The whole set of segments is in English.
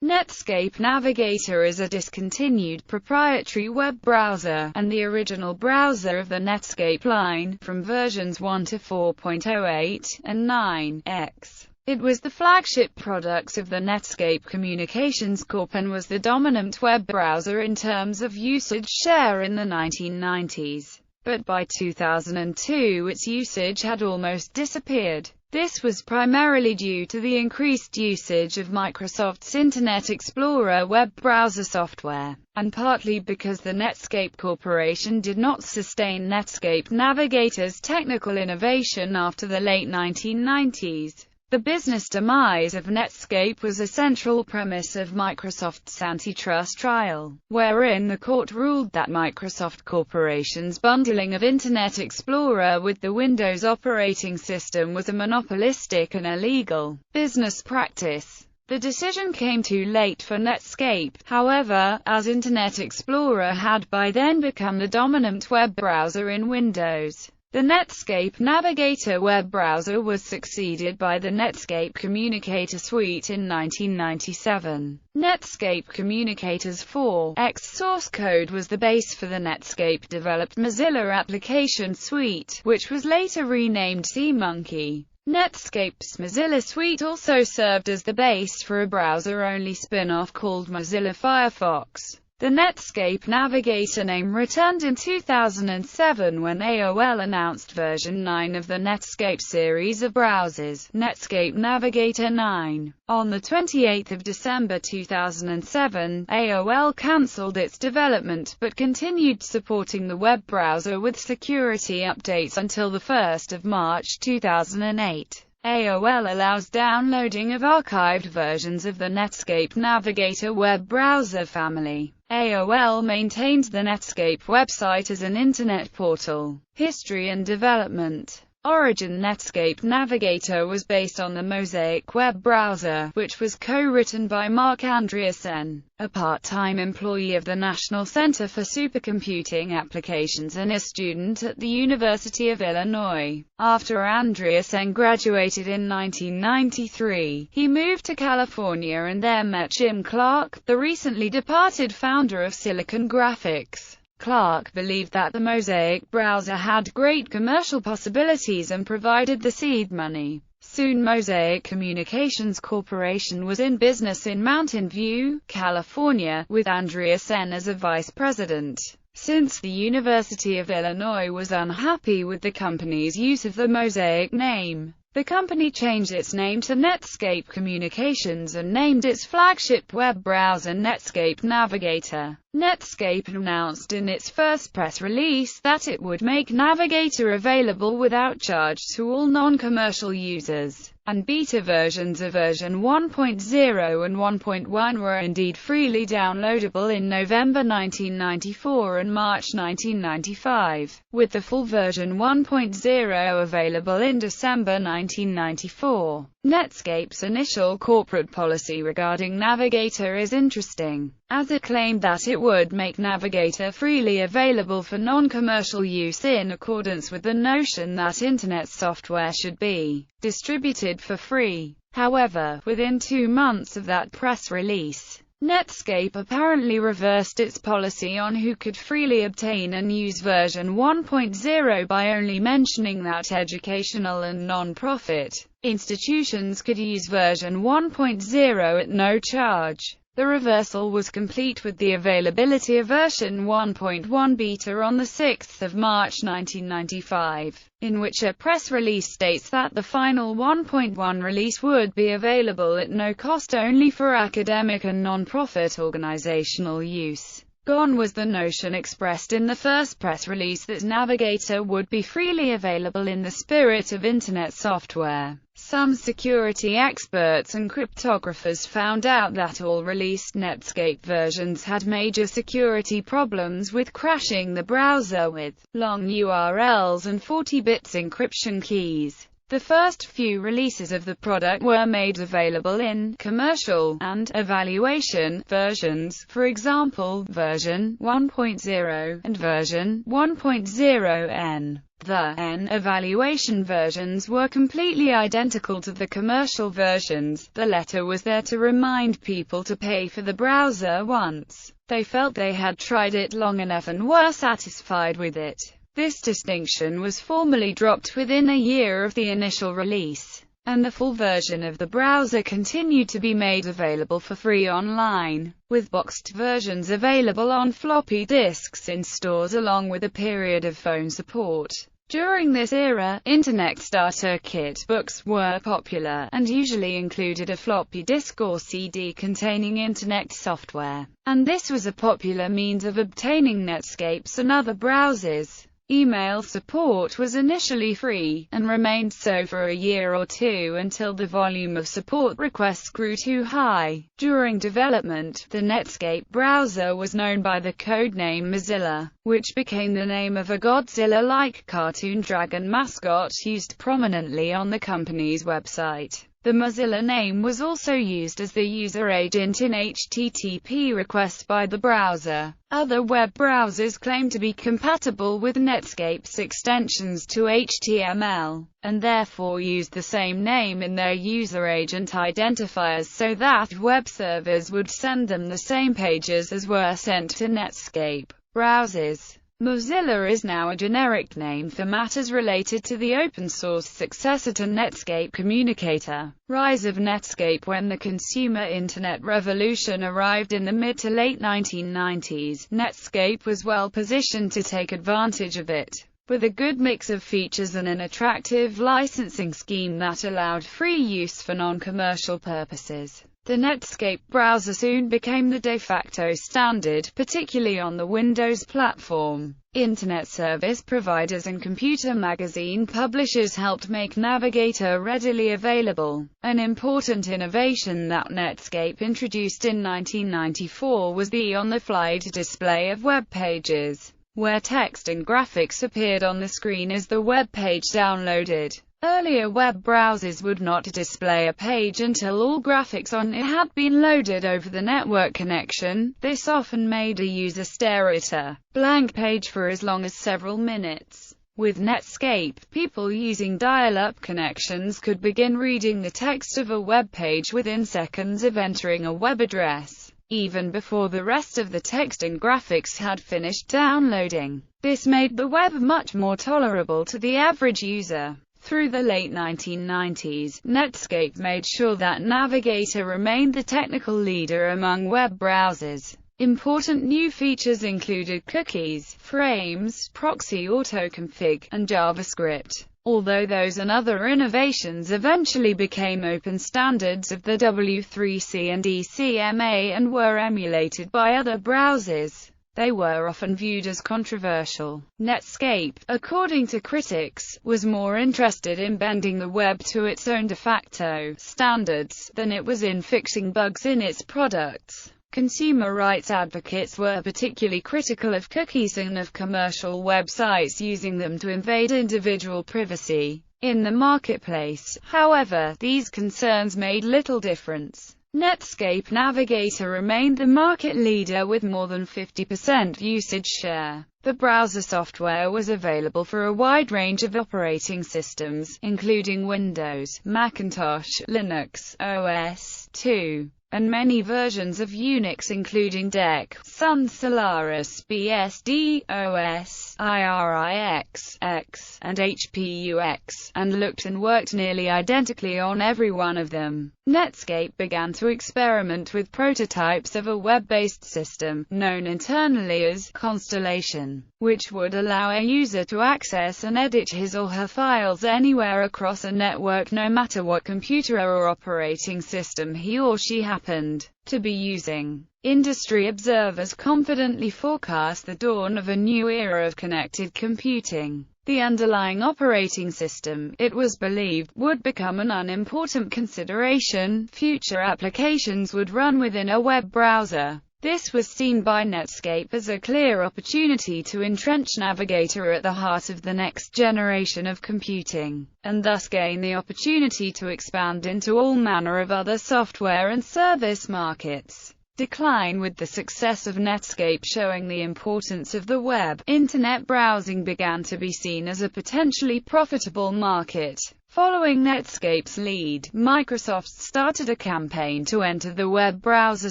Netscape Navigator is a discontinued proprietary web browser, and the original browser of the Netscape line, from versions 1 to 4.08, and 9x. It was the flagship products of the Netscape Communications Corp and was the dominant web browser in terms of usage share in the 1990s. But by 2002 its usage had almost disappeared. This was primarily due to the increased usage of Microsoft's Internet Explorer web browser software, and partly because the Netscape Corporation did not sustain Netscape Navigator's technical innovation after the late 1990s. The business demise of Netscape was a central premise of Microsoft's antitrust trial, wherein the court ruled that Microsoft Corporation's bundling of Internet Explorer with the Windows operating system was a monopolistic and illegal business practice. The decision came too late for Netscape, however, as Internet Explorer had by then become the dominant web browser in Windows. The Netscape Navigator web browser was succeeded by the Netscape Communicator Suite in 1997. Netscape Communicators 4.x source code was the base for the Netscape-developed Mozilla Application Suite, which was later renamed SeaMonkey. Netscape's Mozilla Suite also served as the base for a browser-only spin-off called Mozilla Firefox. The Netscape Navigator name returned in 2007 when AOL announced version 9 of the Netscape series of browsers, Netscape Navigator 9. On 28 December 2007, AOL cancelled its development but continued supporting the web browser with security updates until 1 March 2008. AOL allows downloading of archived versions of the Netscape Navigator web browser family. AOL maintains the Netscape website as an internet portal. History and development. Origin Netscape Navigator was based on the Mosaic web browser, which was co-written by Mark Andreessen, a part-time employee of the National Center for Supercomputing Applications and a student at the University of Illinois. After Andreessen graduated in 1993, he moved to California and there met Jim Clark, the recently departed founder of Silicon Graphics. Clark believed that the Mosaic browser had great commercial possibilities and provided the seed money. Soon Mosaic Communications Corporation was in business in Mountain View, California, with Andreessen as a vice president. Since the University of Illinois was unhappy with the company's use of the Mosaic name, the company changed its name to Netscape Communications and named its flagship web browser Netscape Navigator. Netscape announced in its first press release that it would make Navigator available without charge to all non-commercial users, and beta versions of version 1.0 and 1.1 were indeed freely downloadable in November 1994 and March 1995, with the full version 1.0 available in December 1994. Netscape's initial corporate policy regarding Navigator is interesting, as it claimed that it would make Navigator freely available for non-commercial use in accordance with the notion that Internet software should be distributed for free. However, within 2 months of that press release, Netscape apparently reversed its policy on who could freely obtain and use version 1.0 by only mentioning that educational and non-profit institutions could use version 1.0 at no charge. The reversal was complete with the availability of version 1.1 beta on 6 March 1995, in which a press release states that the final 1.1 release would be available at no cost only for academic and non-profit organizational use. Gone was the notion expressed in the first press release that Navigator would be freely available in the spirit of Internet software. Some security experts and cryptographers found out that all released Netscape versions had major security problems with crashing the browser with long URLs and 40-bit encryption keys. The first few releases of the product were made available in commercial and evaluation versions, for example, version 1.0 and version 1.0n. The evaluation versions were completely identical to the commercial versions. The letter was there to remind people to pay for the browser once they felt they had tried it long enough and were satisfied with it. This distinction was formally dropped within a year of the initial release, and the full version of the browser continued to be made available for free online, with boxed versions available on floppy disks in stores along with a period of phone support. During this era, Internet Starter Kit books were popular, and usually included a floppy disk or CD containing Internet software, and this was a popular means of obtaining Netscape's and other browsers. Email support was initially free, and remained so for a year or two until the volume of support requests grew too high. During development, the Netscape browser was known by the codename Mozilla, which became the name of a Godzilla-like cartoon dragon mascot used prominently on the company's website. The Mozilla name was also used as the user agent in HTTP requests by the browser. Other web browsers claim to be compatible with Netscape's extensions to HTML, and therefore used the same name in their user agent identifiers so that web servers would send them the same pages as were sent to Netscape browsers. Mozilla is now a generic name for matters related to the open-source successor to Netscape Communicator. Rise of Netscape. When the consumer internet revolution arrived in the mid to late 1990s, Netscape was well positioned to take advantage of it, with a good mix of features and an attractive licensing scheme that allowed free use for non-commercial purposes. The Netscape browser soon became the de facto standard, particularly on the Windows platform. Internet service providers and computer magazine publishers helped make Navigator readily available. An important innovation that Netscape introduced in 1994 was the on-the-fly display of web pages, where text and graphics appeared on the screen as the web page downloaded. Earlier web browsers would not display a page until all graphics on it had been loaded over the network connection. This often made a user stare at a blank page for as long as several minutes. With Netscape, people using dial-up connections could begin reading the text of a web page within seconds of entering a web address, even before the rest of the text and graphics had finished downloading. This made the web much more tolerable to the average user. Through the late 1990s, Netscape made sure that Navigator remained the technical leader among web browsers. Important new features included cookies, frames, proxy autoconfig, and JavaScript. Although those and other innovations eventually became open standards of the W3C and ECMA and were emulated by other browsers, they were often viewed as controversial. Netscape, according to critics, was more interested in bending the web to its own de facto standards than it was in fixing bugs in its products. Consumer rights advocates were particularly critical of cookies and of commercial websites using them to invade individual privacy. In the marketplace, however, these concerns made little difference. Netscape Navigator remained the market leader with more than 50% usage share. The browser software was available for a wide range of operating systems, including Windows, Macintosh, Linux, OS/2, and many versions of Unix including DEC, Sun Solaris, BSD, OS, IRIX, X, and HPUX, and looked and worked nearly identically on every one of them. Netscape began to experiment with prototypes of a web-based system, known internally as Constellation, which would allow a user to access and edit his or her files anywhere across a network no matter what computer or operating system he or she happened to be using. Industry observers confidently forecast the dawn of a new era of connected computing. The underlying operating system, it was believed, would become an unimportant consideration. Future applications would run within a web browser. This was seen by Netscape as a clear opportunity to entrench Navigator at the heart of the next generation of computing, and thus gain the opportunity to expand into all manner of other software and service markets. decline with the success of Netscape showing the importance of the web. Internet browsing began to be seen as a potentially profitable market. Following Netscape's lead, Microsoft started a campaign to enter the web browser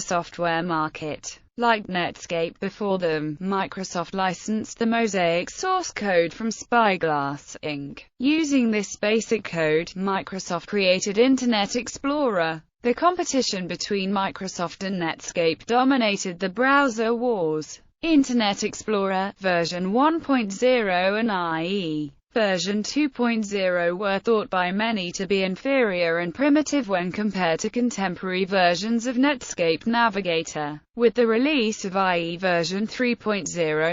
software market. Like Netscape before them, Microsoft licensed the Mosaic source code from Spyglass, Inc. Using this basic code, Microsoft created Internet Explorer. The competition between Microsoft and Netscape dominated the browser wars. Internet Explorer, version 1.0 and IE version 2.0 were thought by many to be inferior and primitive when compared to contemporary versions of Netscape Navigator. With the release of IE version 3.0,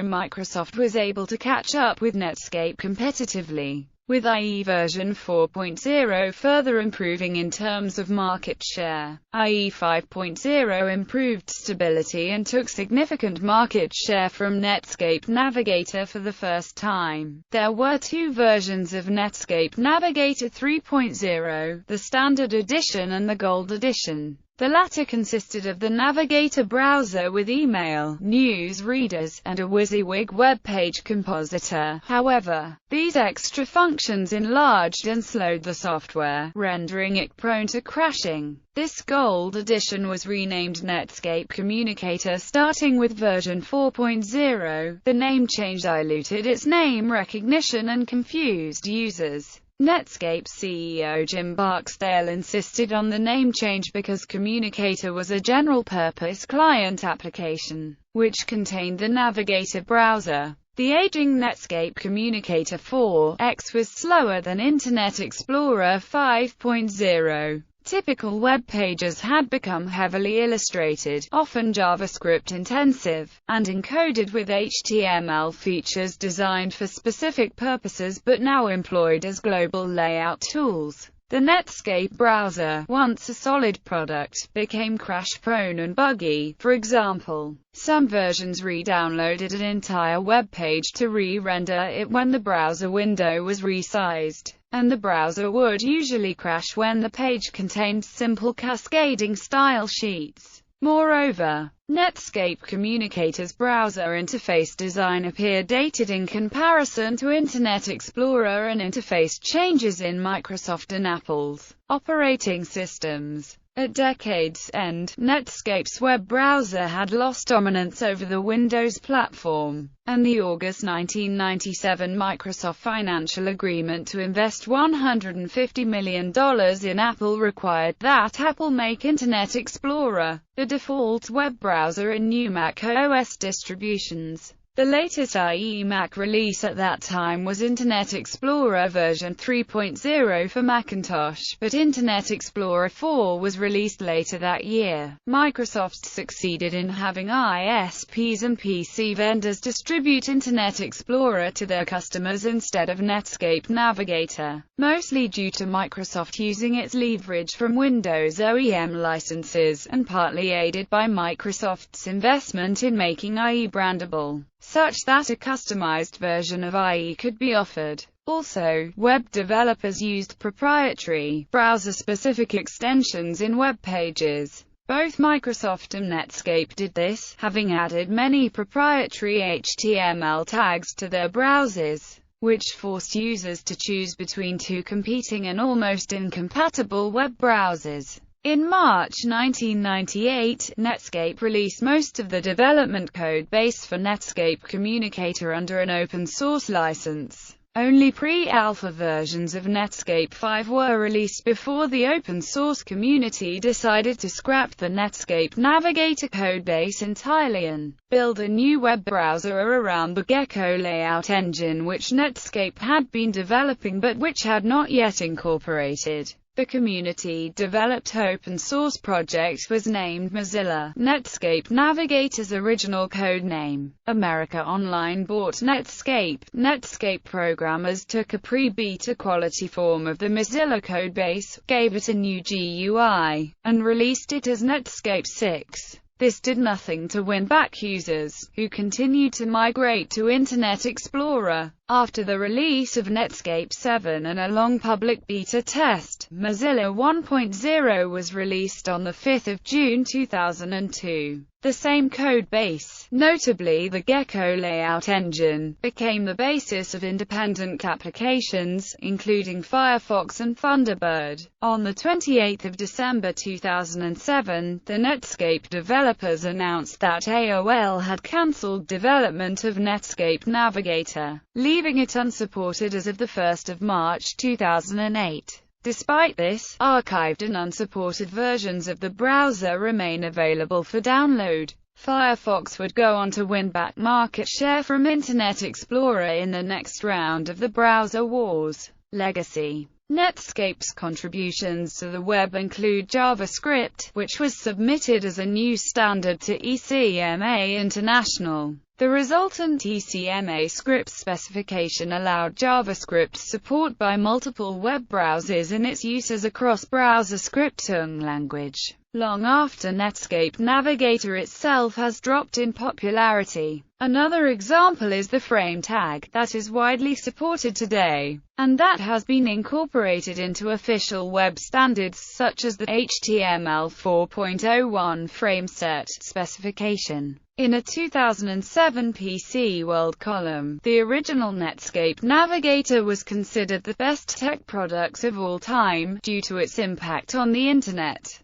Microsoft was able to catch up with Netscape competitively, with IE version 4.0 further improving in terms of market share. IE 5.0 improved stability and took significant market share from Netscape Navigator for the first time. There were two versions of Netscape Navigator 3.0, the Standard Edition and the Gold Edition. The latter consisted of the Navigator browser with email, news readers, and a WYSIWYG web page compositor. However, these extra functions enlarged and slowed the software, rendering it prone to crashing. This Gold Edition was renamed Netscape Communicator starting with version 4.0. The name change diluted its name recognition and confused users. Netscape CEO Jim Barksdale insisted on the name change because Communicator was a general-purpose client application, which contained the Navigator browser. The aging Netscape Communicator 4X was slower than Internet Explorer 5.0. Typical web pages had become heavily illustrated, often JavaScript-intensive, and encoded with HTML features designed for specific purposes but now employed as global layout tools. The Netscape browser, once a solid product, became crash-prone and buggy. For example, some versions re-downloaded an entire web page to re-render it when the browser window was resized, and the browser would usually crash when the page contained simple cascading style sheets. Moreover, Netscape Communicator's browser interface design appeared dated in comparison to Internet Explorer and interface changes in Microsoft and Apple's operating systems. At decade's end, Netscape's web browser had lost dominance over the Windows platform, and the August 1997 Microsoft financial agreement to invest $150 million in Apple required that Apple make Internet Explorer the default web browser in new Mac OS distributions. The latest IE Mac release at that time was Internet Explorer version 3.0 for Macintosh, but Internet Explorer 4 was released later that year. Microsoft succeeded in having ISPs and PC vendors distribute Internet Explorer to their customers instead of Netscape Navigator, mostly due to Microsoft using its leverage from Windows OEM licenses, and partly aided by Microsoft's investment in making IE brandable, such that a customized version of IE could be offered. Also, web developers used proprietary, browser-specific extensions in web pages. Both Microsoft and Netscape did this, having added many proprietary HTML tags to their browsers, which forced users to choose between two competing and almost incompatible web browsers. In March 1998, Netscape released most of the development code base for Netscape Communicator under an open-source license. Only pre-alpha versions of Netscape 5 were released before the open-source community decided to scrap the Netscape Navigator codebase entirely and build a new web browser around the Gecko layout engine which Netscape had been developing but which had not yet incorporated. The community-developed open-source project was named Mozilla. Netscape Navigator's original code name, America Online, bought Netscape. Netscape programmers took a pre-beta quality form of the Mozilla codebase, gave it a new GUI, and released it as Netscape 6. This did nothing to win back users, who continued to migrate to Internet Explorer. After the release of Netscape 7 and a long public beta test, Mozilla 1.0 was released on 5 June 2002. The same code base, notably the Gecko layout engine, became the basis of independent applications, including Firefox and Thunderbird. On 28 December 2007, the Netscape developers announced that AOL had cancelled development of Netscape Navigator, leaving it unsupported as of 1 March 2008. Despite this, archived and unsupported versions of the browser remain available for download. Firefox would go on to win back market share from Internet Explorer in the next round of the browser wars. Legacy. Netscape's contributions to the web include JavaScript, which was submitted as a new standard to ECMA International. The resultant ECMA script specification allowed JavaScript support by multiple web browsers in its use as a cross-browser scripting language. Long after Netscape Navigator itself has dropped in popularity. Another example is the frame tag, that is widely supported today, and that has been incorporated into official web standards such as the HTML 4.01 frameset specification. In a 2007 PC World column, the original Netscape Navigator was considered the best tech product of all time, due to its impact on the Internet.